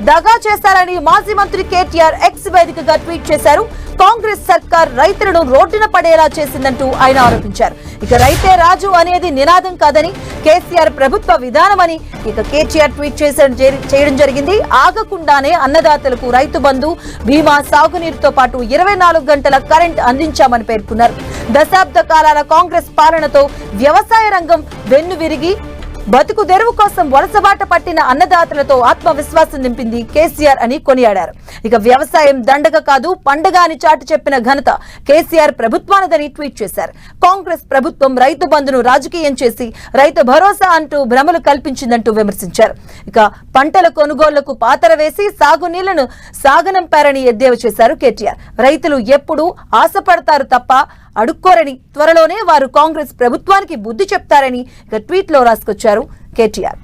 దగా చేశారని మాజీ మంత్రి కేటీఆర్ ఎక్స్ వేదికగా ట్వీట్ చేశారు. కాంగ్రెస్ సర్కార్ రైతులను రోడ్డున పడేలా చేసిందంటూ ఆయన ఆరోపించారు. ఇక రైతే రాజు అనేది నినాదం కాదని కేసీఆర్ ప్రభుత్వ విధానమని ఇక కేటీఆర్ ట్వీట్ చేయడం జరిగింది. ఆగకుండానే అన్నదాతలకు రైతు బంధు, బీమా, సాగునీరుతో పాటు 24 గంటల కరెంట్ అందించామని పేర్కొన్నారు. దశాబ్ద కాలాల కాంగ్రెస్ పాలనతో వ్యవసాయ రంగం వెన్నువిరిగి బతుకు తెరువు కోసం వలసబాట పట్టిన అన్నదాతలతో ఆత్మవిశ్వాసం నింపింది కేసీఆర్ అని కొనియాడారు. ఇక వ్యవసాయం దండగ కాదు పండగ అని చాటి చెప్పిన ఘనత కేసీఆర్ ప్రభుత్వానిదని ట్వీట్ చేశారు. కాంగ్రెస్ ప్రభుత్వం రైతు బంధును రాజకీయం చేసి రైతు భరోసా అంటూ భ్రమలు కల్పించిందంటూ విమర్శించారు. ఇక పంటల కొనుగోళ్లకు పాతర వేసి సాగునీళ్లను సాగనంపారని ఎద్దేవా చేశారు కేటీఆర్. రైతులు ఎప్పుడూ ఆశపడతారు తప్ప అడుక్కోరని, త్వరలోనే వారు కాంగ్రెస్ ప్రభుత్వానికి బుద్ధి చెప్తారని ఇక ట్వీట్ లో రాసుకొచ్చారు కేటీఆర్.